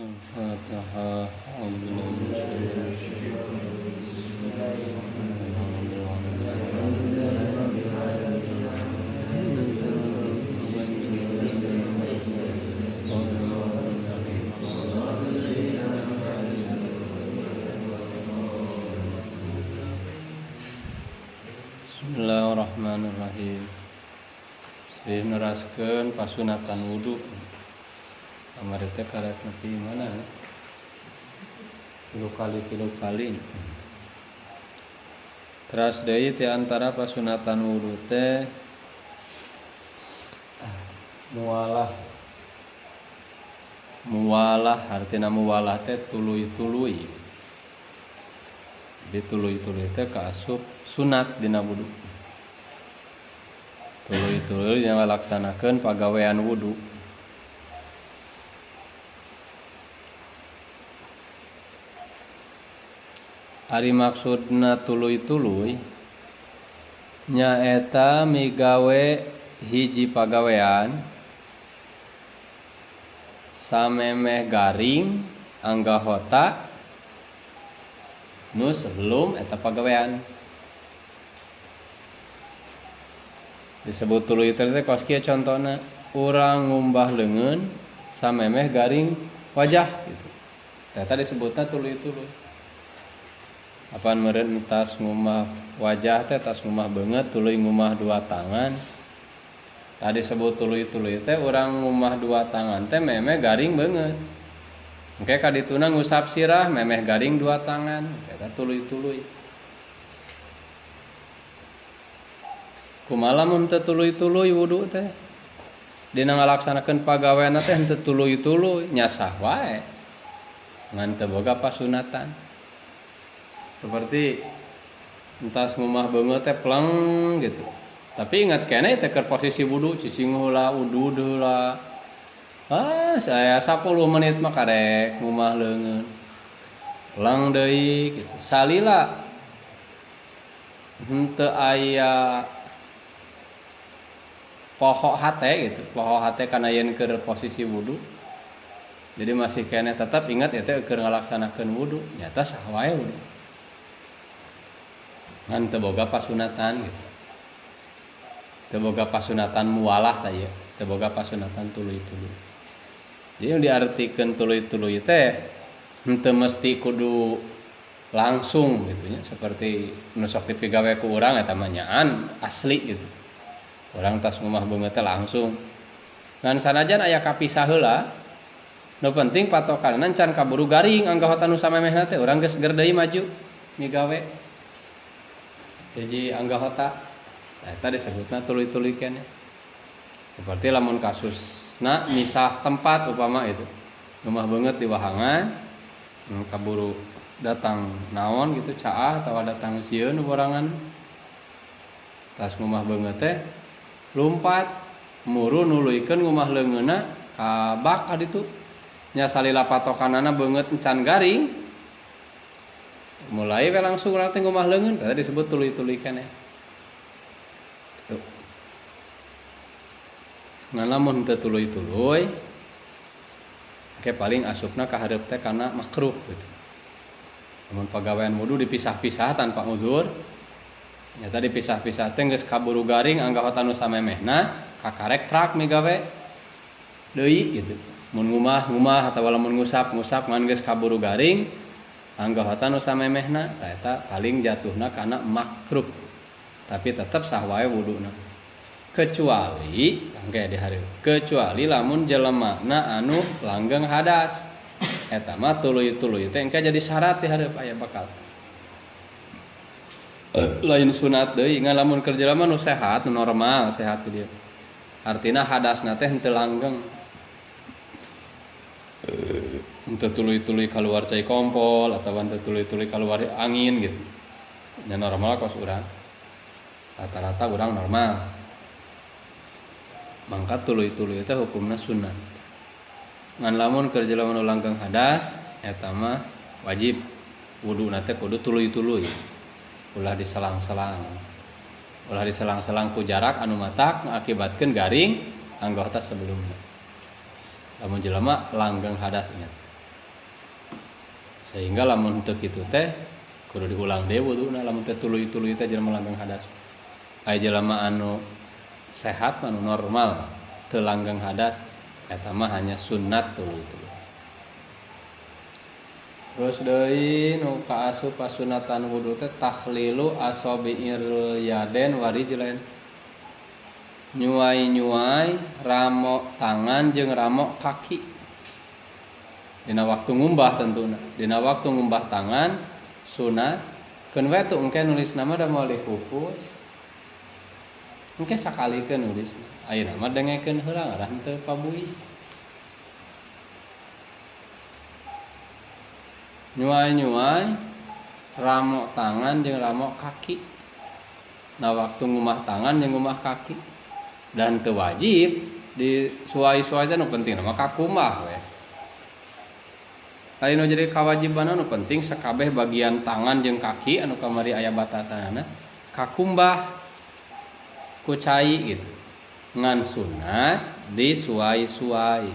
الفاتحة. أعوذ بالله من الشيطان الرجيم. بسم الله الرحمن Bismillahirrahmanirrahim. Sih neraskeun pasunatan wudu. Kamari teh karek nepi mana? 3 kali. Teras deui ti antara pasunatan wudu teh muwalah artina muwalah teh tuluy-tuluy. Di tuluy-tuluy teh kaasup sunat dina wudu. Tuluy-tuluy nya ngalaksanakeun pagawean wudu. Ari maksudna tuluy-tuluy nyaeta migawe hiji pagawean samemeh garing anggahota nu sebelum eta pagawean. Disebut tuluy-tuluy teh kos kieu contona urang ngumbah leungeun samemeh garing wajah gitu. Eta disebutna tuluy-tuluy. Apaan meureun tas ngumah wajah teh tas ngumah beungeut tuluy ngumah 2 tangan. Tadi sebut tuluy-tuluy teh urang ngumah 2 tangan teh memeh garing beungeut. Engke kadituna ngusap sirah memeh garing 2 tangan, eta tuluy-tuluy. Kumaha mun teu tuluy-tuluy wudu teh? Dina ngalaksanakeun pagaweanna teh henteu tuluy-tuluy, nya sah wae. Ngan teu boga pasunatan. Seperti entas ngumah beungeut teh pleng gitu. Tapi ingat keneh teh keur posisi wudu cicing heula wudu heula. Saya 10 menit mah karek ngumah leungeun. Pleng deui gitu. Salila henteu aya poho hate gitu. Poho hate kana yen keur posisi wudu. Jadi masih keneh tetap ingat ya teh keur ngalaksanakeun wudu. Nyata sah wae wudu. Ngan teu boga pasunatan gitu. Teu boga pasunatan muwalah tah ieu, teu boga pasunatan tuluy-tuluy. Jadi yang diartikeun tuluy-tuluy teh henteu mesti kudu langsung gitu nya, seperti nu sok dipigawe ku urang eta mah nyaan asli gitu. Urang tas ngumah beungeut teh langsung. Ngan sanajan aya kapisah heula, nu penting patokanna can kaburu garing anggahota nu samemehna teh urang geus ger deui maju migawe. Hiji anggahota eta disebutna tuluy-tuluy keneh. Seperti lamun kasusna misah tempat upama itu. Rumah beungeut di wahangan, kaburu datang naon gitu caah atawa datang sieun borangan. Tas ngumah beungeut teh lumpat muru nuluykeun ngumah leungeunna ka bak ka ditu. Nya salila patokanana beungeut encan garing. Mulai we langsung urang teh ngumah leungeun, tadi disebut tuluy-tuluy keneh. Tuh. Ngan lamun teu tuluy-tuluy, ke paling asupna ka hareup teh kana makruh gitu. Lamun pagawean wudu dipisah-pisah tanpa uzur, nyata dipisah-pisah teh geus kaburu garing anggahota nu samemehna kakarek prak migawe deui gitu. Mun ngumah atawa lamun ngusap ngan geus kaburu garing anggahota nu samemehna eta paling jatuhna kana makruh. Tapi tetep sah wae wuduna. Kecuali engke di hareup. Kecuali lamun jelemana anu langgeng hadas. Eta mah tuluy-tuluy teh engke jadi syarat di hareup aya bakal. Lain sunat deui ngan lamun keur jelema nu sehat, nu normal, sehat tu dia. Artina hadasna teh henteu langgeng. Untuk tuluy-tuluy keluar cai kompol atau untuk tuluy-tuluy keluar angin gitu. Yang normal kos urang. Rata-rata urang normal. Mangka tuluy-tuluy itu hukumna sunat. Ngan lamun keur jelema nu langgeng hadas eta mah wajib wuduna teh kudu tuluy-tuluy. Ulah diselang-selang. Ulah diselang-selang ku jarak anu matak ngakibatkeun garing anggota sebelumnya. Lamun jelema langgeng hadas ingat. Sehingga lamun teu kitu teh kudu diulang deui wuduna lamun teh tuluy-tuluy teh jelema langgeng hadas. Aya jelema anu sehat anu normal teu langgeng hadas eta mah hanya sunat tuluy-tuluy. Terus deui nu kaasup pasunatan wudu teh tahlilu asabi'il yaden warijlain. Nyuai-nyuai ramok tangan jeung ramok kaki. Dina waktu ngumbah tentuna. Dina waktu ngumbah tangan sunat keun we tu engke nulis nama da moal dipupus. Engke sakalikeun nulisna. Ayeuna mah dengekeun heula ngarah teu pabuis. Nyuai-nyuai ramok tangan jeung ramok kaki. Nah waktu ngumah tangan jeung ngumah kaki. Dan teu wajib disuai-suai teh nu penting mah kakumbah we. Aya nu jadi kawajiban anu penting sakabeh bagian tangan jeung kaki anu kamari aya batasanana kakumbah ku cai gitu. Ngan sunat disuai-suai.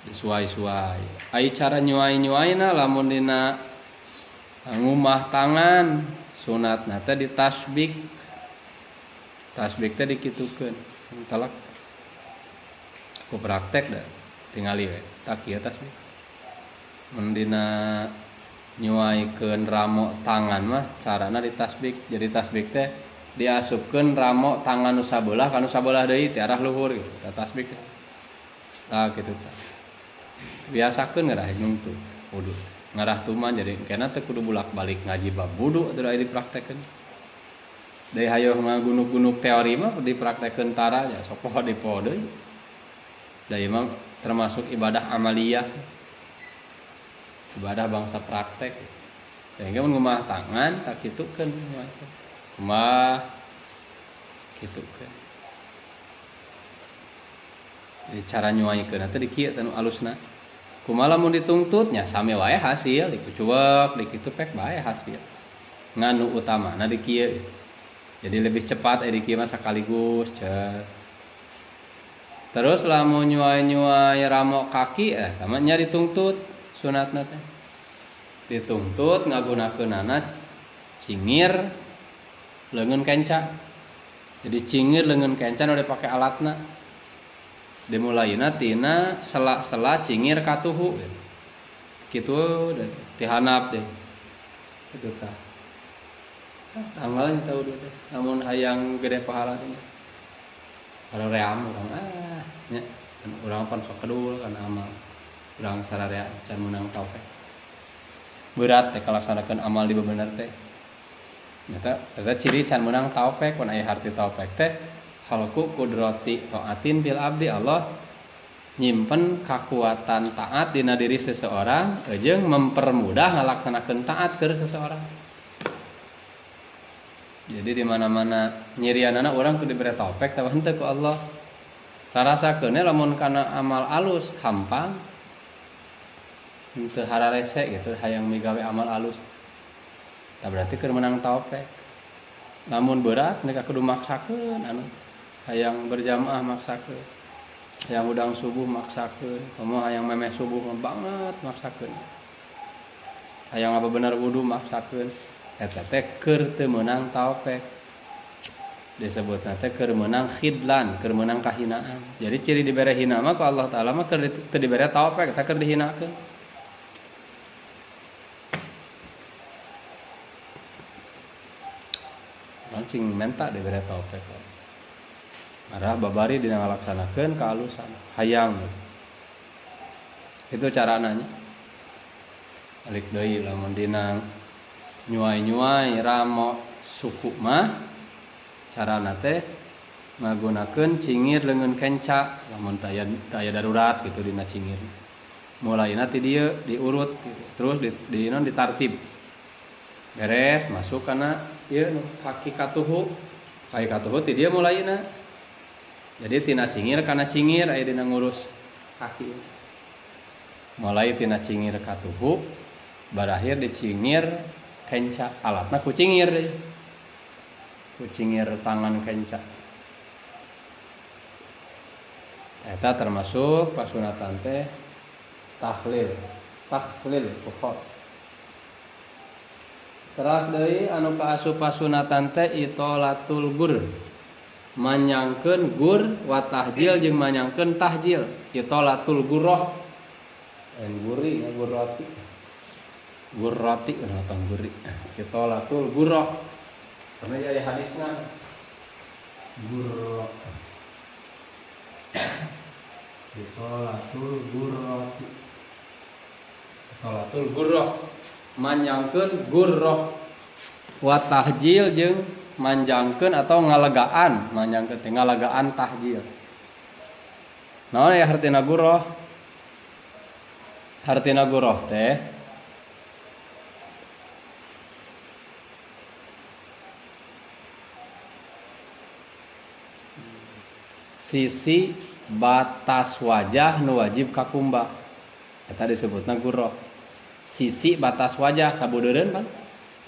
Disuai-suai. Ai cara nyuai-nyuaina lamun dina ngumah tangan sunatna teh ditasbik. Tasbik teh dikitukeun. Talak. Ku praktek da tingali we. Tak kieu tasbik. Mun dina nyuaikeun ramok tangan mah carana ditasbik. Jadi tasbik teh diasupkeun ramok tangan nu sabelah ka nu sabelah deui ti arah luhur gitu. Tasbik teh. Tah kitu tah. Biasakeun ngarah nungtu wudu. Ngarah tuman jadi kenna teh kudu bulak-balik ngaji bab wudu atuh aya dipraktekkeun. Dari hayo gunuk-gunuk teori mah dipraktekkeun tara ya sok poho dipoho deui. Da ieu mah termasuk ibadah amaliyah. Ibadah bangsa praktek. Sehingga mun ngumah tangan tak kitukeun kumah kitukeun. Jadi cara nyuaikeun teh di kieu teh nu alusna. Kumaha lamun ditungtut nya sami wae hasil, dikucuek, dikitu pek bae hasil. Nganu utamana di kieu. Jadi lebih cepat kieu mah sakaligus cet. Terus lamun nyuai-nyuai ramok kaki tamanya ditungtut sunatna teh. Ditungtut ngagunakeunana cingir leungeun kenca. Jadi cingir leungeun kenca nu dipake alatna. Dimulaina tina sela-sela cingir katuhu. Kitu ti handap deh. Kitu tah. Amalnya tahu dulu, namun hayang gede pahala nya. Kalau ream orang nya, orang pan sok kedul karena amal, orang sararea can menang taufe. Berat teh kalaksanakeun amal di bebener teh. Eta ciri can menang taufe, kun aya harti taufe teh khalqu qudrati taatin bil abdi Allah nyimpen kekuatan taat dina diri seseorang jeung mempermudah ngalaksanakeun taat ke seseorang. Jadi di mana-mana nyirianana orang kudu diberi taufik tah henteu ku Allah. Rarasakeun lamun kana amal alus hampang. Henteu hararese gitu hayang migawe amal alus. Tah berarti keur menang taufik. Lamun berat mereka kudu maksakeun anu hayang berjamaah maksakeun. Hayang udang subuh maksakeun. Komo hayang memeh subuh banget maksakeun. Hayang apa bener wudu maksakeun. Eta teh keur teu meunang taufik. Disebutna teh keur meunang khidlan, keur meunang kahinaan. Jadi ciri dibere hina mah ku Allah taala mah keur dibere taufik, teh keur dihinakeun. Lancing menta dibere taufik. Arah babari dina ngalaksanakeun kaalusan, hayang. Itu carana nya. Alik deui lamun dina nyuai-nyuai ramok suku mah carana teh ngagunakeun cingir leungeun kenca lamun taya darurat gitu dina cingir. Mulaina ti dieu diurut gitu. Terus ditartib. Beres masuk kana ieu kaki katuhu. Kaki katuhu ti dieu mulaina. Jadi tina cingir kana cingir aya dina ngurus kaki. Mulai tina cingir katuhu barakhir di cingir kenca alatna kucingir deh. Kucingir tangan kenca. Eta termasuk pasunatan teh tahlil. takhlil ukhra. Terus deui anu kaasup pasunatan teh itolatul gur. Manyangkeun gur wa tahjil jeung manyangkeun tahjil. Itolatul gurrah. Guri gur roti. Gur roti kana tong guri. Itolatul gurrah. Karena aya hadisna gurrah. Itolatul gurrati. Itolatul gurrah. Manjangkeun gurrah wa tahjil jeung manjangkeun atau ngalegaan, manjangkeun teh ngalegaan tahjil. Naon ya hartina gurrah? Hartina gurrah teh sisi batas wajah nu wajib kakumba. Eta disebutna gurrah. Sisi batas wajah sabudeureun pan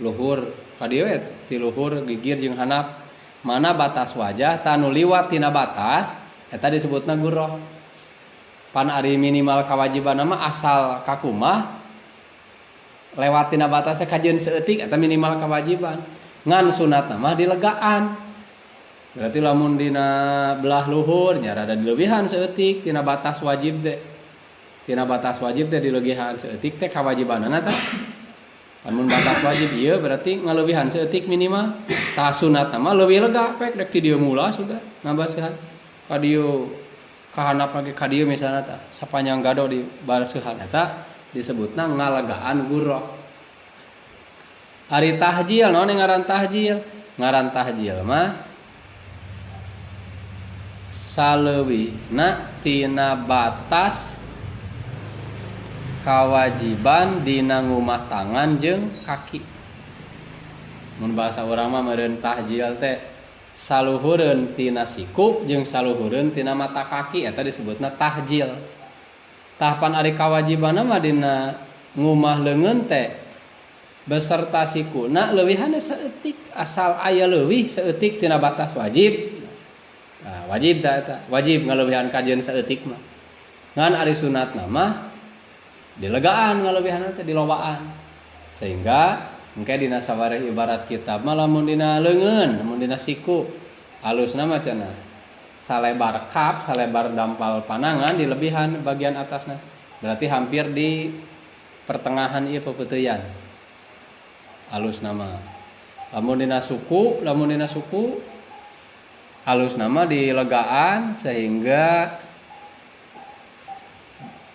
luhur ka dieu ti luhur gigir jeung handap mana batas wajah tanu liwat tina batas eta disebutna gurrah. Pan ari minimal kawajiban mah asal kakumah lewat tina batas teh kajeun saeutik eta minimal kawajiban. Ngan sunatna mah dilegaan. Berarti lamun dina belah luhur nya rada dileuwihan saeutik tina batas wajib teh. Tina batas wajib teh dileugihan saeutik teh kawajibanana tah. Mun batas wajib ieu berarti ngaleuwihan saeutik minimal. Tah sunatna mah leuwih lega pek dek ti dieu mula sudah ngabaseuhan. Ka dieu kahandap lagi ka dieu misalna tah sapanjang gado di barseuhan eta disebutna ngalegaan gurrah. Ari tahjil naon ngaran tahjil? Ngaran tahjil mah saleuwihna tina batas kawajiban dina ngumah tangan jeung kaki. Mun bahasa urang mah meureun tahjil teh saluhureun tina siku jeung saluhureun tina mata kaki eta disebutna tahjil. Tahapan ari kawajibanna mah dina ngumah leungeun teh beserta sikuna leuwihana saeutik asal aya leuwih saeutik tina batas wajib. Nah, wajib da eta, wajib ngaleuwihan kajeun saeutik mah. Ngan ari sunatna mah dilegaan ngalewihan teh dilobaan sehingga engke dina sawareh ibarat kitab mah lamun dina leungeun lamun dina siku alusna mah cenah salebar kap salebar dampal panangan di lebihan bagian atasna berarti hampir di pertengahan ieu pepeuteyan alusna mah lamun dina suku alusna mah dilegaan sehingga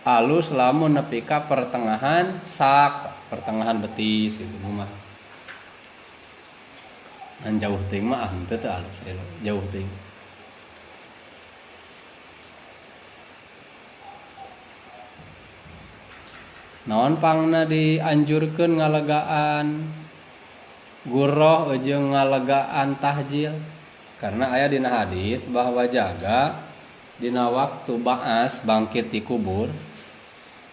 alus lamun nepi ka pertengahan sak, pertengahan betis gitu mah. Ngan jauh teuing mah henteu teh alus jauh teuing. Naon pangna dianjurkeun ngalegaan gurrah jeung ngalegaan tahjil? Karena aya dina hadis bahwa jaga dina waktu ba'as bangkit di kubur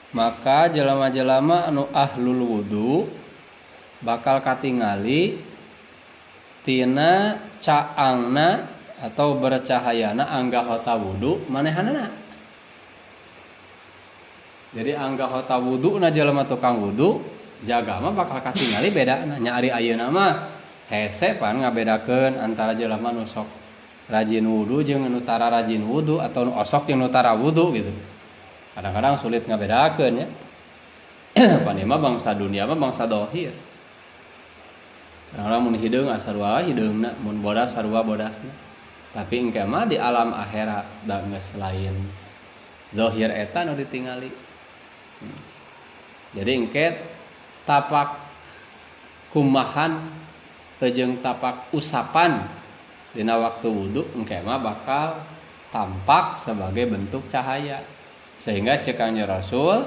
maka jelema-jelema anu ahlul wudu bakal katingali tina caangna atau bercahayana anggahota wudu manehanana. Jadi anggahota wudu na jelema tukang wudu jaga mah bakal katingali bedana nya ari ayeuna mah hese pan ngabedakeun antara jelema nu sok rajin wudu jeung nu tara rajin wudu atau nu osok jeung nu tara wudu gitu. Kadang-kadang sulit ngabedakeun ya. Pan mah bangsa dunia mah bangsa dohir. Kadang-kadang mun hideung sarua hideungna, mun bodas sarua bodasna. Tapi engke mah di alam akhirat da geus lain. Zahir eta nu ditingali. Jadi engke tapak kumahan jeung tapak usapan dina waktu wudu engke mah bakal tampak sebagai bentuk cahaya. Sehingga cek Kanjeng Rasul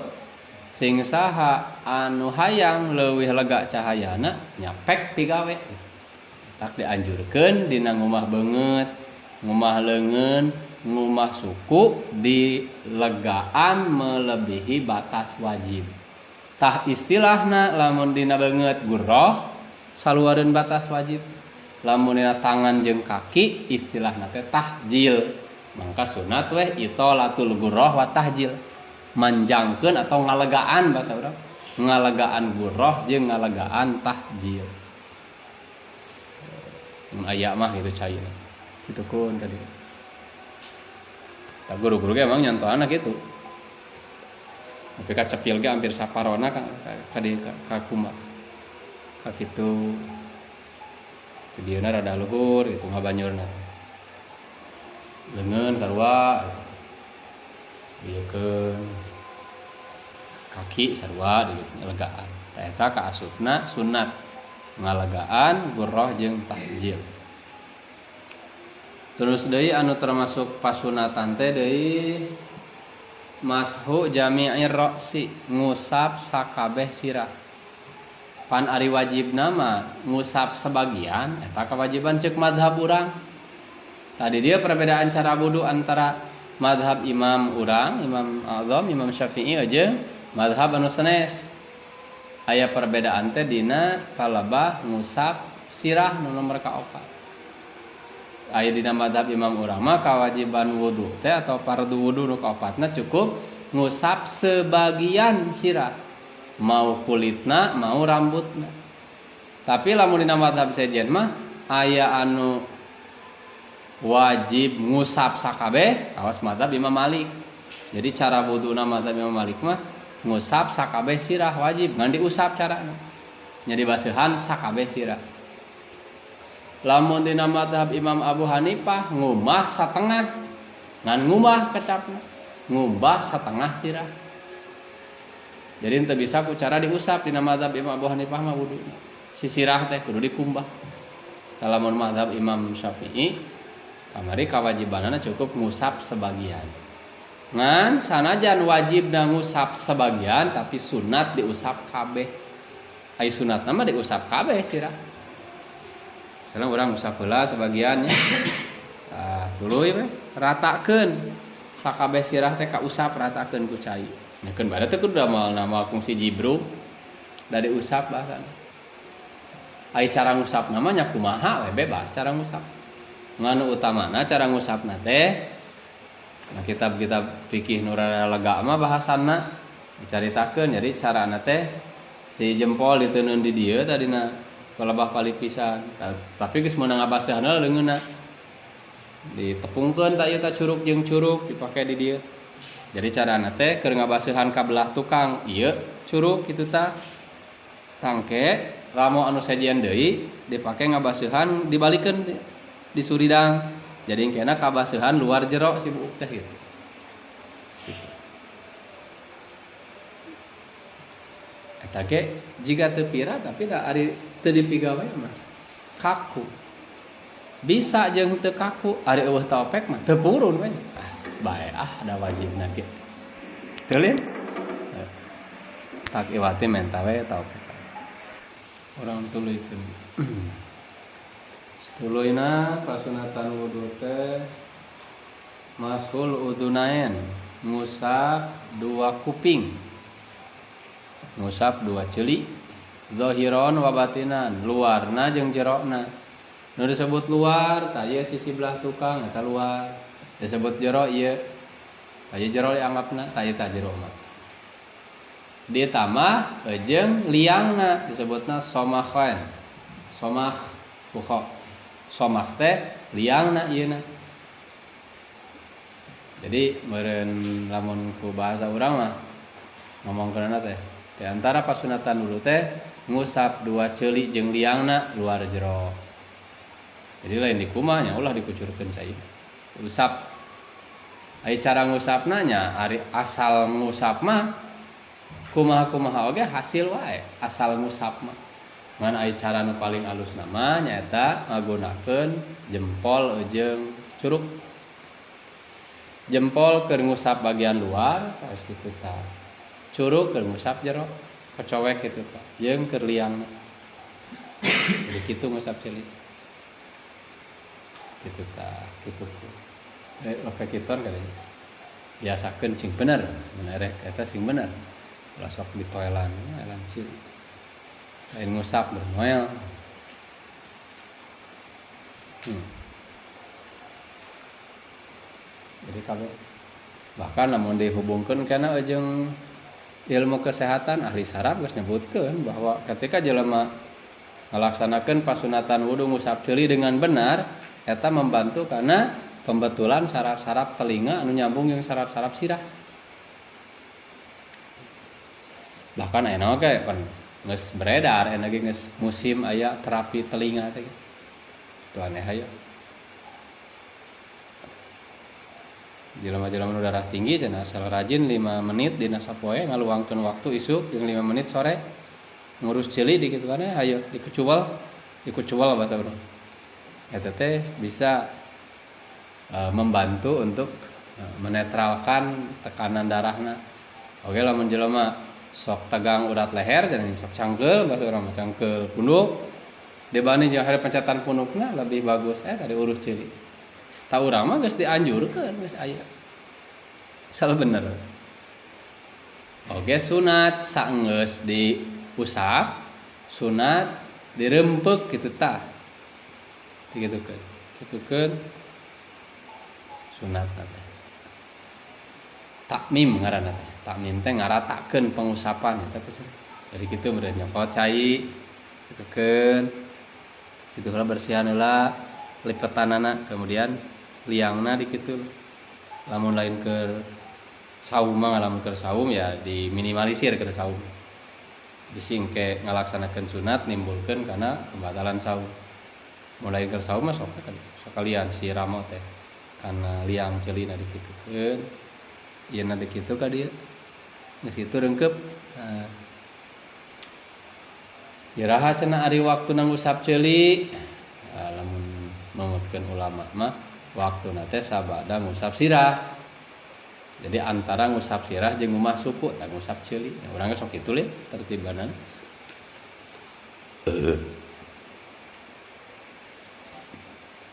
sing saha anu hayang leuwih lega cahayana nyapek tigawe. Tak dianjurkeun dina ngumah beungeut, ngumah leungeun, ngumah suku di legaan melebihi batas wajib. Tah istilahna lamun dina beungeut gurrah saluareun batas wajib. Lamun dina tangan jeung kaki istilahna teh tahjil. Mangka sunat weh itolatul gurrah wa tahjil. manjangkeun atau ngalegaan bahasa urang ngalegaan gurrah jeung ngalegaan tahjil aya mah gitu caina kitu kun tadi tak guru-guru ge emang nyontohana kitu tapi kacepil ge hampir saparona ka kumaha ka kitu dieuna rada luhur gitu ngabanyurna leungeun sarua diekeun kaki sarua gitu ngalegaan tah eta kaasupna sunat ngalegaan gurrah jeung tahjil. Terus deui anu termasuk pasunatan teh deui mashu jami'ir ra'si ngusap sakabeh sirah. Pan ari wajibna mah ngusap sebagian eta kewajiban ceuk madhab urang. Tadi dia perbedaan cara wudu antara madhab imam urang, Imam A'zam, Imam Syafi'i aja madhab anu sanes. Aya perbedaan teh dina kalebah ngusap sirah nu nomor kaopat. Aya dina madhab imam urang mah kawajiban wudu teh atau fardu wudu nu kaopatna cukup ngusap sebagian sirah, mau kulitna mau rambutna. Tapi lamun dina madhab sejen mah aya anu wajib ngusap sakabeh, awas madhab Imam Malik. Jadi cara wuduna madhab Imam Malik mah ngusap sakabeh sirah wajib ngan diusap carana nya dibaseuhan sakabeh sirah. Lamun dina mazhab Imam Abu Hanifah ngumah satengah ngan ngumah kecapna ngubah satengah sirah. Jadi teu bisa ku cara diusap dina mazhab Imam Abu Hanifah mah wudu si sirah teh kudu dikumbah. Lamun mazhab Imam Syafi'i kamari kawajibanana cukup ngusap sebagian. Ngan sanajan wajib ngusap sebagian tapi sunat diusap kabeh. Ai sunat nama diusap kabeh sirah. Misalnya orang usap heula sebagiannya. Tuluy we ratakeun sakabeh sirah teh kausap ratakeun ku cai. Nyekeun bade teh kudu damal fungsi jibru da diusap bahasan. Ai cara ngusap namanya kumaha we bebas cara ngusap. Nganu utamana cara ngusapna teh nah kitab-kitab fikih nu lega mah bahasanna dicaritakeun jadi carana teh si jempol diteuneun di dieu tadina kalebah palipisan tapi geus meunang ngabaseuhna leungeunna ditepungkeun ta ieu ta curug jeung curug dipake di dieu jadi carana teh keur ngabaseuhan ka belah tukang ieu curug kitu ta tangke lamun anu sajian deui dipake ngabaseuhan dibalikeun di suridang jadi engkena kabaseuhan luar jero si buuk teh gitu. Eta ge jiga teu pira tapi da ari teu dipigawe mah kaku. Bisa jeung teu kaku, ari eueuh topek mah teu purun we. Bae ada wajibna ge. Teu lin? Tak iwati menta we topek. Urang tuluykeun. Tuluina kasunatan wudu teh masul udunain ngusap dua kuping ngusap dua ceuli zahiron wa batinan luarna jeung jerona nu disebut luar tah ieu sisi belah tukang eta luar disebut jero ieu aya jero dianggapna tah ieu tah jero mah ditambah jeung liangna disebutna somakhan somah bukhok somah teh liangna ieuna. Jadi meureun lamun ku bahasa urang mah ngomongkeunna teh di antara pasunatan dulu teh ngusap dua ceuli jeung liangna luar jero. Jadi lain di kumanya ulah dikucurkeun cai. Usap ai cara ngusapna nya ari asal ngusap mah kumaha-kumaha oge hasil wae asal ngusap mah. Ngan ai cara nu paling alus nama nyaeta ngagunakeun jempol jeung curug. Jempol keur ngusap bagian luar kaos kitu tah. Curug keur ngusap jero, kacowek kitu tah. Jeung keur liangna. Jadi kitu ngusap ceuli. Kitu tah, kitu. Oke kiton kadanya. Biasakeun sing bener, mun erek eta sing bener. Ulah sok ditoelan, elan cilik. Lain ngusap bernoel. Jadi kabeh Bahkan namun dihubungkan karena ujung ilmu kesehatan ahli saraf geus nyebutkeun bahwa ketika jelema melaksanakan pasunatan wudu ngusap ceuli dengan benar eta membantu karena pembetulan saraf-saraf telinga anu nyambung jeung saraf-saraf sirah. Bahkan aya oge pan geus beredar aya ge geus musim aya terapi telinga teh gitu. Itu aneh aya. Jelema-jelema nu darah tinggi cenah asal rajin 5 menit dina sapoe ngaluangkeun waktu isuk jeung 5 menit sore ngurus ceuli di kitu kana hayu dikucual bahasa urang. Eta teh bisa membantu untuk menetralkan tekanan darahna. Oke lamun jelema sok tegang urat leher cenah sok cangkeul bahasa urang mah cangkeul punduk dibanding jeung hareup pencetan pundukna lebih bagus tadi urus ceuli. Ta urang mah geus dianjurkeun geus aya. Salah bener. Oge sunat saenggeus diusap, sunat dirempeuk kitu tah. Digitukeun. Gitukeun sunat teh. Takmim ngaranna teh. Takmim teh ngaratakeun pengusapan eta kucenah. Jadi kitu meureun nyokot cai gitukeun. Kitu heula bersihan heula lipetanana kemudian liangna di kitu. Lamun lain ke saum mah lamun ke saum ya diminimalisir ke saum. Disingke ngalaksanakeun sunat nimbulkeun kana pembatalan saum. Mulai ke saum mah sok kan sakalian si ramo teh kana liang ceulina dikitukeun. Ieu na dikitu ka dieu. Geus kitu reungkeup. Nah. Jeraha cenah ari waktuna ngusap ceuli. Lamun mamutkeun ulama mah waktuna teh sabada ngusap sirah. Jadi antara ngusap sirah jeung ngumah suku tak ngusap ceuli. Ya, urang sok kitu le tertibanan.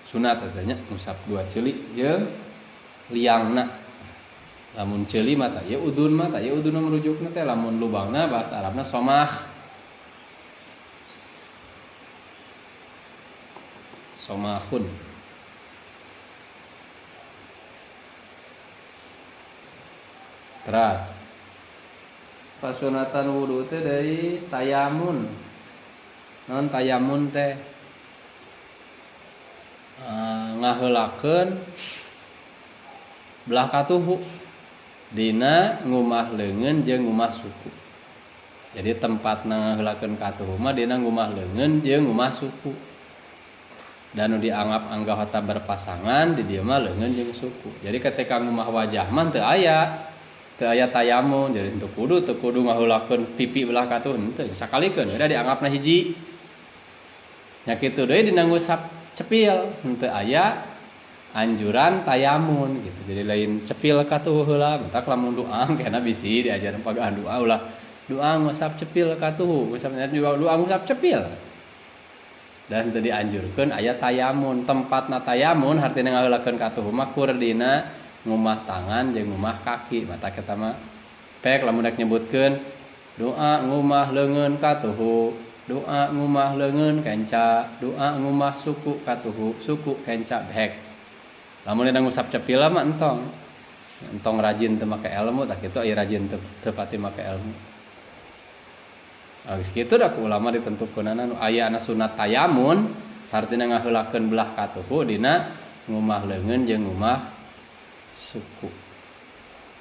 Sunat katanya ngusap 2 ceuli jeung liangna. Lamun ceuli mah tah ieu udun mah tah ieu udun merujukna teh lamun lubangna bahasa Arabna somah. Somahun. Teras pasunatan wudu teh dari tayamun. Non tayamun teh ngaheulakeun belah katuhu dina ngumah leungeun jeung ngumah suku. Jadi tempatna ngaheulakeun katuhu mah dina ngumah leungeun jeung ngumah suku. Dan dianggap anggota berpasangan di dieu mah leungeun jeung suku. Jadi ketika ngumah wajah mah teu aya tayamun, jadi teu kudu ngaheulakeun pipi belah katuh henteu sakalikeun udah dianggapna hiji. Nya kitu deui dina ngusap cepil henteu aya anjuran tayamun gitu. Jadi lain cepil katuh heula, mentak lamun doa kana bisi diajaran pagaan doa ulah doa ngusap cepil katuh, ngusapnya juga doa ngusap cepil. Dan teu dianjurkeun aya tayamun, tempatna tayamun hartina ngaheulakeun katuh mah kur dina ngumah tangan jeung ngumah kaki. Mata kita mah pek lamun rek nyebutkeun doa ngumah leungeun katuhu, doa ngumah leungeun kenca, doa ngumah suku katuhu, suku kenca behek. Lamun dina ngusap cepila mah entong rajin teu make ilmu tah kitu aya rajin teu pati make ilmu. Geus kitu da ku ulama ditentukeunana nu aya ana sunat tayamun hartina ngaheulakeun belah katuhu dina ngumah leungeun jeung ngumah suku.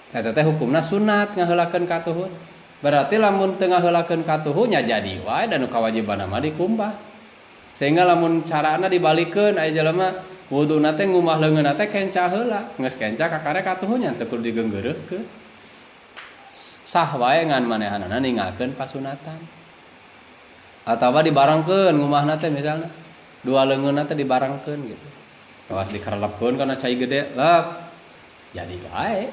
Eta teh hukumna sunat ngaheulakeun katuhun. Berarti lamun teu ngaheulakeun katuhu nya jadi wae dan kawajibanna mah dikumbah. Sehingga lamun carana dibalikeun aya jelema wuduna teh ngumah leungeunna teh kenca heula, geus kenca kakare katuhu nya teu kudu digeunggeureukkeun. Sah wae ngan manehanana ninggalkeun pasunatan. Atawa dibarengkeun ngumahna teh misalna dua leungeunna teh dibarengkeun gitu. Kawas dikerlepkeun kana cai gede, lep jadi wae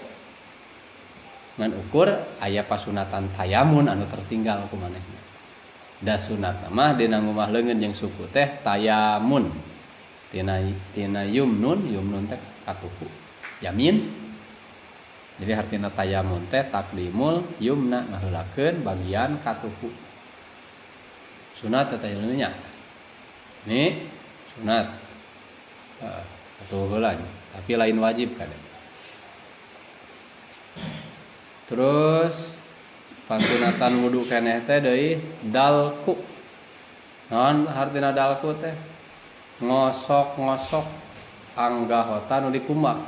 ngan ukur aya pasunatan tayamun anu tertinggal ku manehna. Da sunat mah dina ngumah leungeun jeung suku teh tayamun. Tina yumnun teh katuhu. Yamin. Jadi hartina tayamun teh taklimul yumna ngaheulakeun bagian katuhu. Sunat teh nya. Nih sunat. Katuhu heula tapi lain wajib kade. Terus pasunatan wudu keneh teh deui dalku. Naon hartina dalku teh? Ngosok-ngosok anggahota nu di kumah.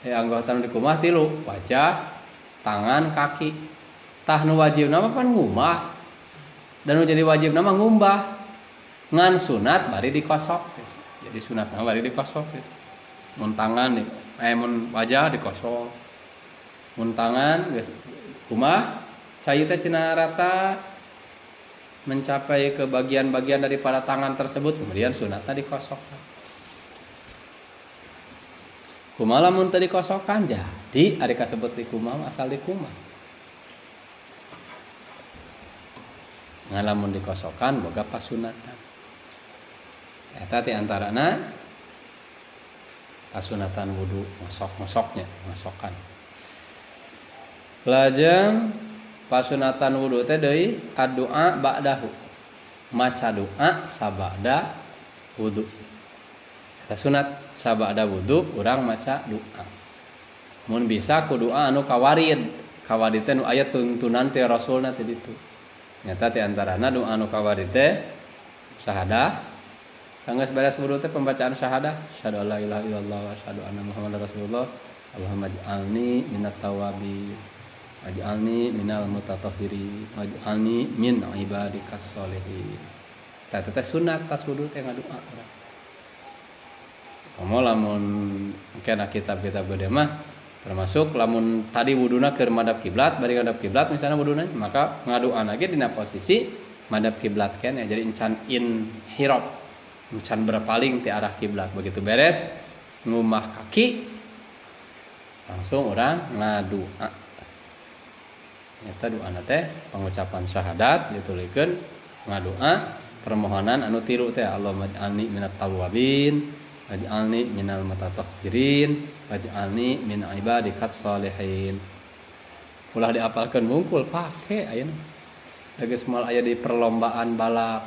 Anggahota nu di kumah tilu, wajah, tangan, kaki. Tah nu wajibna mah pan ngumah. Dan nu jadi wajibna mah ngumbah. Ngan sunat bari dikosok. Jadi sunatna bari dikosok gitu. Mun tangan mun wajah dikosok. Mun tangan geus kumah cai teh cenah rata mencapai ke bagian-bagian daripada tangan tersebut, kemudian sunatna dikosok. Kumaha lamun teu dikosokan jadi ari kasebut di kumah asal di kumah. Ngalamun dikosokan boga pasunatan. Eta ti antarana pasunatan wudu ngosok-ngosoknya, ngosokan. Lajeng pasunatan wudu teh deui addu'a ba'dahu. Maca doa sabada wudu. Eta sunat sabada wudu urang maca doa. Mun bisa ku doa anu kawarid. Kawarid teh nu aya tuntunan ti Rasulna teh ditu. Nyata ti antarana doa anu kawarid teh syahadah. Sanggeus beres wudu teh pembacaan syahadah, syahadu alla ilaha illallah wa syahadu anna muhammadar rasulullah. Allahumma ij'alni minat tawabin. Waj'alni minal mutatahhirin waj'alni min ibadikas sholihin. Tah teh sunat tas wudu teh ngadoa urang. Komo lamun kana kitab-kitab gede mah termasuk lamun tadi wuduna keur madhab kiblat bari ngadap kiblat misalnya wuduna maka ngadoana ge dina posisi madhab kiblat kan ya jadi encan inhirab encan berpaling ti arah kiblat begitu beres ngumah kaki langsung urang ngadoa. Nyata doana teh pengucapan syahadat ditulikeun ngadoa permohonan anu tilu teh Allahumma ij'alni minat tawwabin waj'alni minal mutatahhirin waj'alni min ibadikas sholihin. Ulah diapalkeun wungkul pake ayeuna. Geus moal aya di perlombaan balap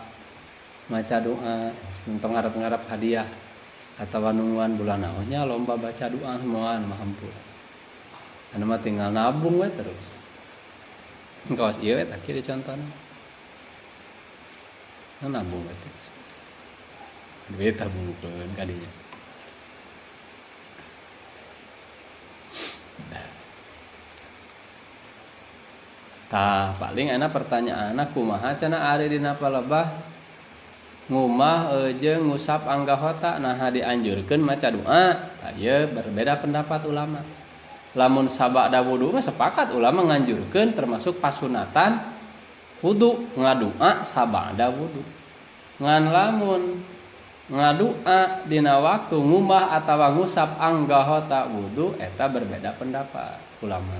maca doa tentang ngarep-ngarep hadiah atawa nungguan bulan naonnya lomba baca doa moal mah hampura. Anu mah tinggal nabung we terus. Kawas ieu eta kieu contohna. Nabung eta. Duit tabungkeun ka dinya. Tah paling ana pertanyaanna kumaha cenah ari dina palebah ngumah jeung ngusap anggahota nah dianjurkeun maca doa. Ieu berbeda pendapat ulama. Lamun sabada wudu mah sepakat ulama nganjurkeun termasuk pasunatan wudu ngadoa sabada wudu. Ngan lamun ngadoa dina waktu ngumah atawa ngusap anggahota wudu eta berbeda pendapat ulama.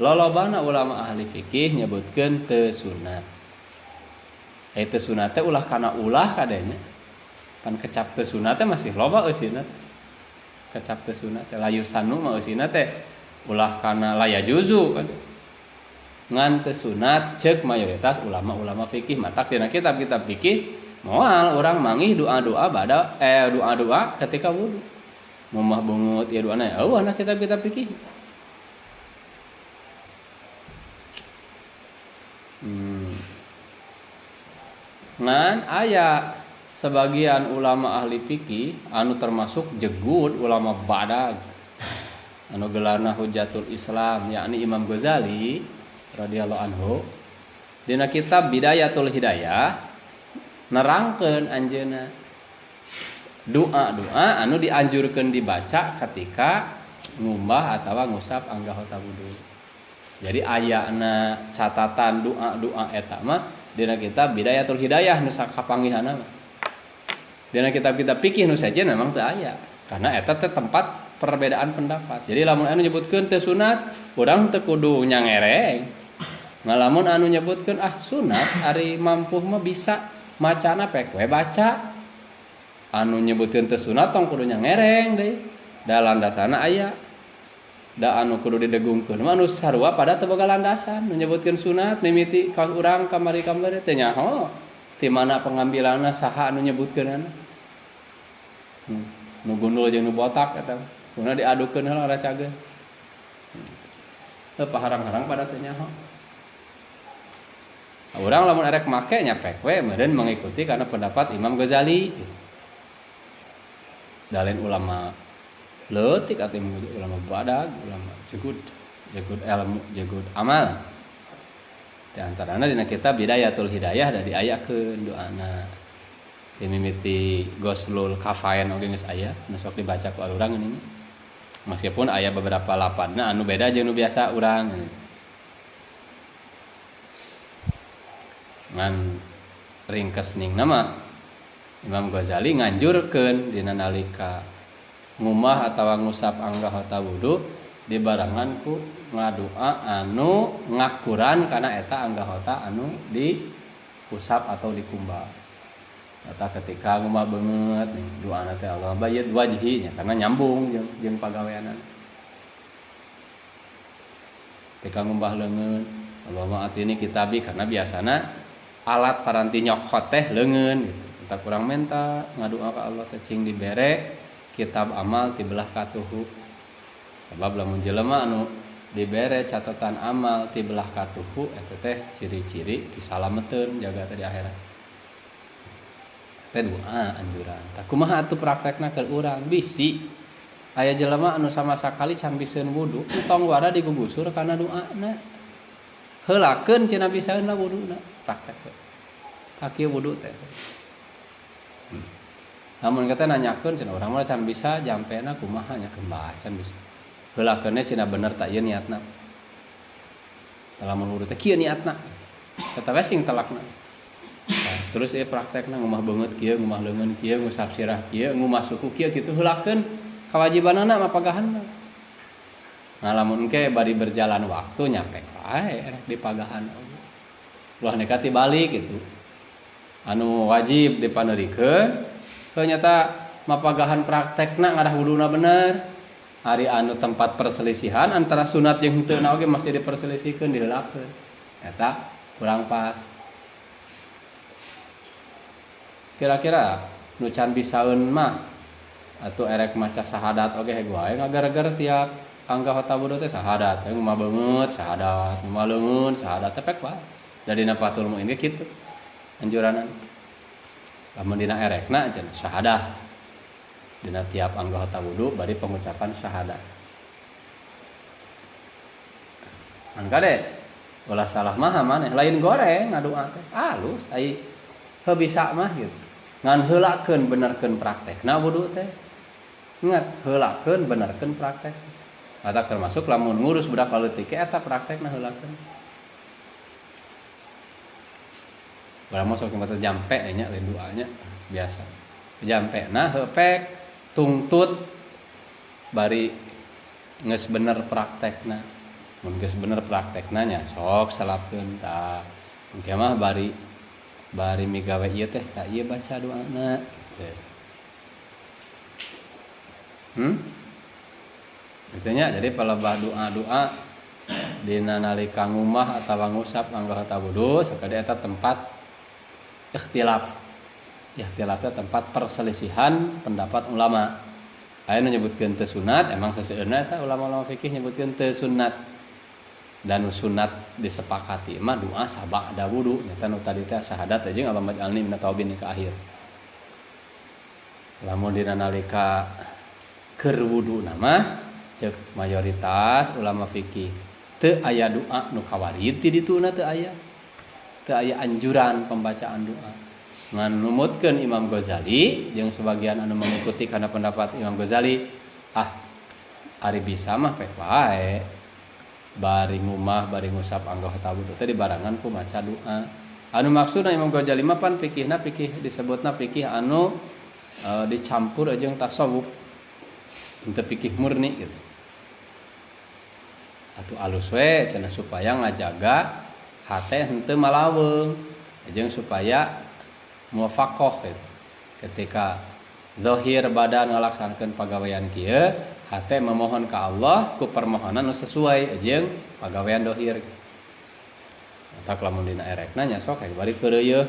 Lolobana ulama ahli fikih nyebutkeun teu sunat. Teu sunat teh ulah kana ulah kadenya. Pan kecap teu sunat teh masih loba eusina. Kecap teu sunat teh layu sanu mah eusina teh ulah kana laya juzu kan. Ngan teu sunat ceuk mayoritas ulama-ulama fikih matak dina kitab-kitab fikih moal urang manggih doa-doa bada doa-doa ketika wudu. Mumah bungut ieu doana eueuh na kitab-kitab fikih. Ngan aya sebagian ulama ahli fikih anu termasuk jegut ulama badag anu gelarna Hujatul Islam yakni Imam Ghazali radhiyallahu anhu dina kitab Bidayatul Hidayah nerangkeun anjeunna doa-doa anu dianjurkeun dibaca ketika ngumbah atawa ngusap anggahota wudu. Jadi ayana catatan doa-doa eta mah dina kitab Bidayatul Hidayah nu sakapanggihanna mah. Dina kitab-kitab fikih nu sajen memang teu aya karena eta teh tempat perbedaan pendapat. Jadi lamun anu nyebutkeun teu sunat, urang teu kudu nyangereng. Ngalamun anu nyebutkeun sunat ari mampu mah bisa macana pek we baca. Anu nyebutkeun teu sunat tong kudu nyangereng deui. Da landasana aya. Da anu kudu didegungkeun mah anu sarua pada teu boga landasan. Nu nyebutkeun sunat mimiti kaos urang kamari-kamari teh nyaho. Ti mana pengambilanna saha anu nyebutkeunana. Nu gundul jeung nu botak eta. Kunaon diadukeun heula racageun. paharang-harang pada teu nyaho. Urang lamun erek make nya pek we meureun mengikuti karena pendapat Imam Ghazali gitu. Dalin ulama leutik atau ulama badag, ulama jegud ilmu, jegud amal. Di antarana dina kitab Bidayatul Hidayah da diayakeun doana. Ti mimiti Ghuslul Kafain oge geus aya, nu sok dibaca ku urang ini. Meskipun aya beberapa lapadna anu beda jeung nu biasa urang. Ngan ringkes ningna mah Imam Ghazali nganjurkeun dina nalika ngumah atawa ngusap anggahota wudu dibarengan ku ngadoa anu ngakuran kana eta anggahota anu diusap atau dikumbah. Eta ketika ngumah beungeut doana teh Allah bayyid wajhi nya karena nyambung jeung pagaweanan. Ketika ngumbah leungeun Allahumma atini kitabi karena biasana alat paranti nyokot teh leungeun gitu. Kita kurang menta ngadoa ka Allah teh cing dibere kitab amal ti belah katuhu. Sabab lamun jelema anu dibere catatan amal ti belah katuhu eta teh ciri-ciri disalameteun jaga teh di akhirat. Teh doa anjuran. Tah kumaha atuh praktekna keur urang bisi aya jelema anu sama sakali can biseun wudu tong wara digugusur kana doana. Heulakeun cenah bisaeunna wuduna praktek. Taki wudu teh. Namun kita nanyakeun cenah urang mah can bisa jampena kumaha nya kembah can bisa. Heulakeunnya cenah bener tak ieu niatna. Lamun wudu teh kieu niatna. Eta we sing telakna. Nah, terus ieu praktekna ngumah beungeut kieu, ngumah leungeun kieu, ngusap sirah kieu, ngumah suku kieu kitu heulakeun kawajibanana mah pagahanna. Nah lamun engke bari berjalan waktu nyapek wae erek dipagahan. Ulah nekati balik gitu. Anu wajib dipaneurikeun ternyata mapagahan praktekna ngadah wuduna bener. Hari anu tempat perselisihan antara sunat jeung henteu oge masih diperselisihkeun diheulakeun. Eta kurang pas. Kira-kira nu can bisaeun mah atuh erek maca syahadat oge hege wae ngagar-gar tiap anggahota wudu teh syahadat, ngumah beungeut syahadat, ngumah leungeun syahadat teh pek wae. Da dina Fathul Muin ge kitu anjuranan. Lamun dina erekna cenah syahadah. Dina tiap anggota wudu bari pengucapan syahadah. Angka deh, ulah salah mah maneh lain goreng ngadoa teh. Alus ai heuh bisa mah gitu. Ngan heulakeun benerkeun praktekna wudu teh. Ingat heulakeun benerkeun praktek. Eta termasuk lamun ngurus budak leutik eta praktekna heulakeun. Barang masuk ke jampe nya lain doanya biasa. Jampe nah hepek tungtut bari geus bener praktekna. Mun geus bener praktekna nya sok salapkeun tah. Engke mah bari migawe ieu teh tah ieu baca doana kitu. Gitu nya jadi palebah doa-doa dina nalika ngumah atawa ngusap anggota wudu sakade eta tempat ikhtilaf. Ikhtilafnya tempat perselisihan pendapat ulama. Aya nu nyebutkeun teu sunat, emang seseueurna eta ulama-ulama fikih nyebutkeun teu sunat. Dan sunat disepakati mah doa sabada wudu, nyata nu tadi teh syahadat jeung Allahumma ij'alni minat tawabin ke akhir. Lamun dina nalika keur wudu mah ceuk mayoritas ulama fikih teu aya doa nu kawarid ti dituna teu aya. Teu aya anjuran pembacaan doa. Ngan numutkeun Imam Ghazali jeung sebagian anu mengikuti kana pendapat Imam Ghazali, ari bisa mah pek wae. Bari ngumah bari ngusap anggota wudu teh dibarengan ku maca doa. Anu maksudna Imam Ghazali mah pan fikihna fikih disebutna fikih anu dicampur jeung tasawuf. Henteu fikih murni gitu. Atuh alus we cenah supaya ngajaga hate henteu malaweung jeung supaya muwafaqah gitu. Ketika zahir badan ngalaksanakeun pagawean kieu hate memohon ka Allah ku permohonan nu sesuai jeung pagawean zahir. Eta lamun dina erekna nya sok hayang bari keureueuh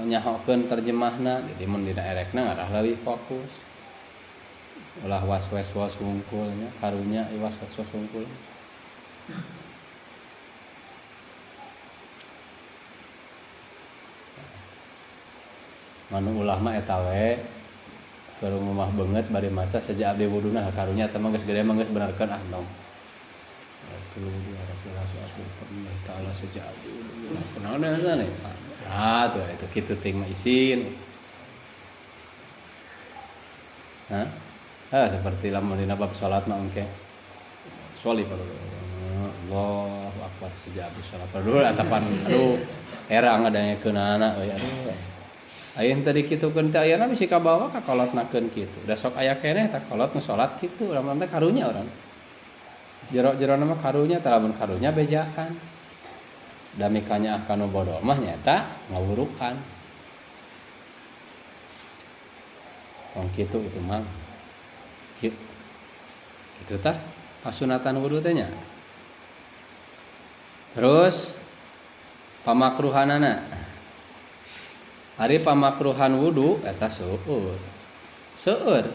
nyahokeun terjemahna jadi mun dina erekna ngadah leuwih fokus. Ulah was-was wungkul nya karunya was-was wungkul. Manu ulah mah eta we keur ngumah beungeut bari maca saja abdi wuduna karunya teh mah geus gede mah geus benerkeun ah nom. Atuh diharapkeun asal pernah taala saja abdi wuduna. Kunaon eta nih? Ah tuh itu kitu ting mah isin. Hah? Seperti lamun dina bab salat mah engke. Soli pada Allahu akbar saja abdi salat dulu atapan aduh erang ngadangekeun anak we aduh. Ayeuna tadi kitukeun teh ayeuna bisi kabawa ka kolotnakeun kitu. Da sok aya keneh tah kolot nu salat kitu lamun teh karunya urang. Jero-jerona mah karunya tah lamun karunya bejaan. Da mikanya kanu bodoh mah nyata ngawurukan. Wong kitu itu mah. Kitu tah pasunatan wudu teh nya. Terus pamakruhanana. Ari pamakruhan wudu eta seueur. Seueur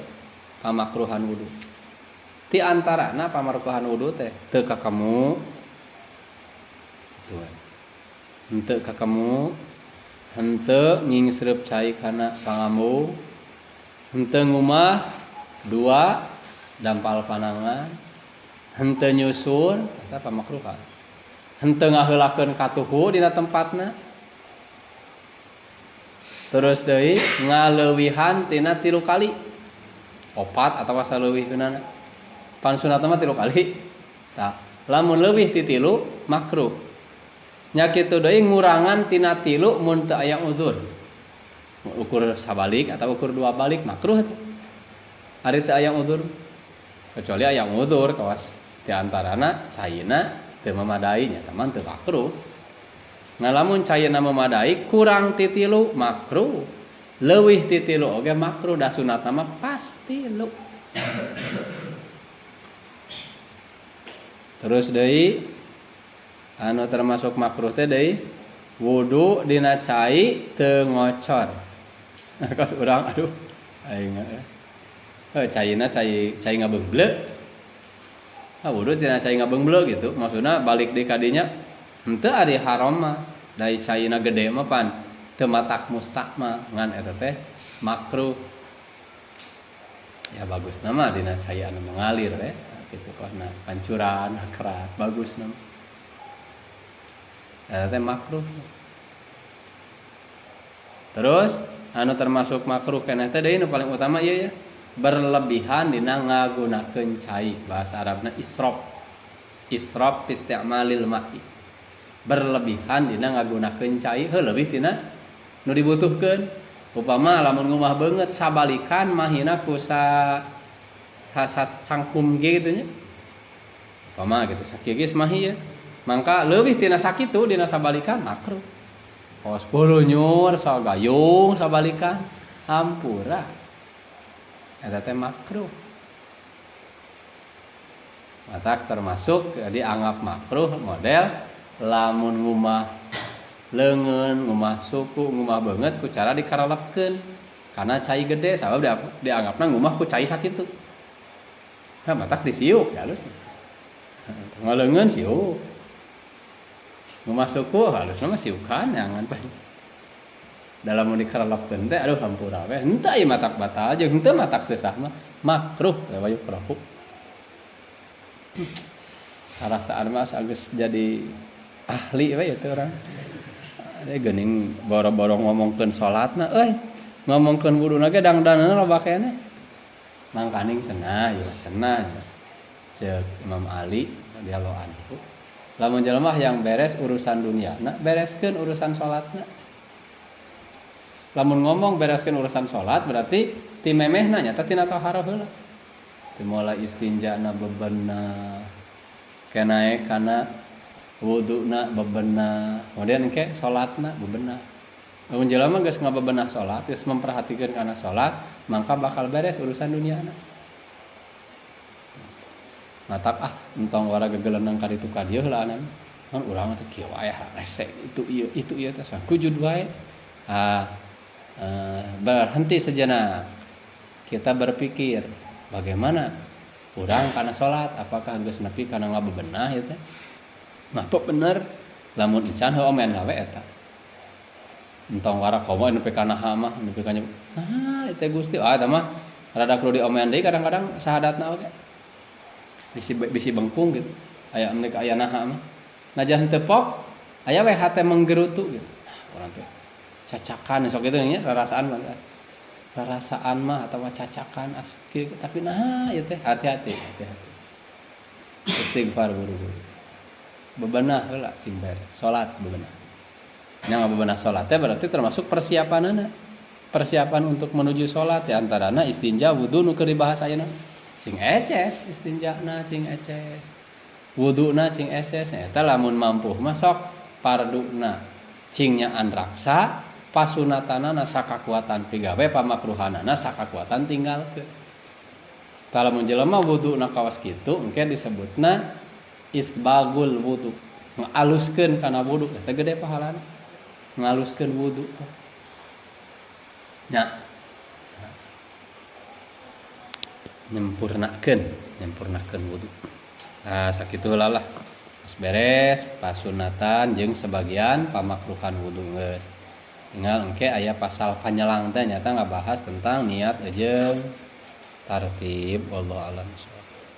pamakruhan wudu. Ti antarana pamakruhan wudu teh teu kakemu. Tuh. Henteu kakemu, henteu nyingsreup cai kana pangambu, henteu ngumah dua dampal panangan, henteu nyusun eta pamakruhan. Henteu ngaheulakeun katuhu dina tempatna. Terus deui ngaleuwihan tina 3 kali. 4 atawa saleuwihkeunana. Pan sunatna mah 3 kali. Tah, lamun leuwih ti 3 makruh. Nya kitu deui ngurangan tina 3 mun teu aya uzur. Ukur sabalik atau ukur 2 balik makruh eta. Ari teu aya uzur. Kecuali aya uzur kawas di antarana caina teu memadai nya taman teu makruh. Nah lamun caina memadai kurang ti 3 makruh. Leuwih ti 3 oge makruh da sunatna mah pasti 3. Terus deui anu termasuk makruh teh deui wudu dina cai teu ngocor. Kos urang aduh aing caina cai ngabeungleuk. Wudu dina cai ngabeungleuk gitu. Maksudna balik deui ka dinya henteu ari haram mah. Dai caina gede mah pan teu matak mustaq mah ngan eta teh makruh. Ya bagus nama dina cai anu mengalir we kitu karena pancuran kerat bagus nama. Eta teh makruh. Terus anu termasuk makruh keneh teh deui nu paling utama ieu ya berlebihan dina ngagunakeun cai bahasa Arabna israf. Israf fi isti'malil ma'i. Berlebihan dina ngagunakeun cai leuwih tina nu dibutuhkeun. Upama lamun ngumah beungeut sabalikan mahina ku sa cangkum ge kitu nya. Upama gitu sakieu geus mahi ya. Mangka leuwih tina sakitu dina sabalikan makruh. Os 10 nyur sagayung sabalikan hampura. Eta teh makruh. Matak termasuk dianggap makruh model lamun ngumah leungeun, ngumah suku, ngumah beungeut ku cara dikarelepkeun. Karena cai gede sabab dianggapna ngumah ku cai sakitu. Nah, matak disiuk halus. Ngaleungeun siuk. Ngumah suku halusna mah siukan nyangan pan. Dalam mun dikarelepkeun teh aduh hampura we. Henteu ieu matak batal jeung henteu matak teu sah mah makruh we yukrahu. Arasaan mah geus jadi ahli we teh urang. Ada geuning boro-boro ngomongkeun salatna euy. Ngomongkeun wuduna ge dangdanna loba keneh. Mangkaning cenah ya cenah. Ceuk Imam Ali radhiyallahu anhu. Lamun jelema yang beres urusan duniana, bereskeun urusan salatna. Lamun ngomong bereskeun urusan salat berarti ti memehna nya teh tina tahara heula. Ti mulai istinjana bebenah. Kenae kana wuduna bebenah, kemudian engke salatna bebenah. Lamun jelema geus ngabebenah salat, geus memperhatikeun kana salat, mangka bakal beres urusan duniana. Matak entong wara gegeleunang ka ditu ka dieu heula anan. Mun urang teh kieu aya rese itu ieu teh kujud wae. Berhenti sejenak. Kita berpikir bagaimana urang kana salat, apakah geus nepi kana ngabebenah ieu teh? Mapok bener lamun encan heuh omen gawe eta. entong wara komo nepi ka naha mah nepi ka nah itu Gusti eta mah rada kudu diomean deui kadang-kadang sahadatna oge bisi bengkung gitu aya nepi aya naha mah najan teu pok aya we hate menggerutu gitu nah, urang teh cacakan sok kitu nya rarasaan mah atawa cacakan askeun tapi nah ieu teh hati-hati istighfar buru-buru bebenah heula cing beres salat bebenah nya bebenah salat teh berarti termasuk persiapan untuk menuju salat ya antarana istinja wudu nu keur dibahas ayeuna cing eces istinjana cing eces wuduna cing eces eta lamun mampu mah sok farduna cing nyaan raksa pasunatanana sakakuatan pigawe pamakruhanana sakakuatan tinggalkeun kalau mun jelema wuduna kawas kitu engke disebutna isbagul wudu ngaluskeun kana wudu teh gede pahalana ngaluskeun wudu nya nyempurnakeun wudu nah sakitu heula lah geus beres pasunatan jeung sebagian pamakruhan wudu geus tinggal engke aya pasal panyelang teh nyata ngabahas tentang niat jeung tartib wallahu alam.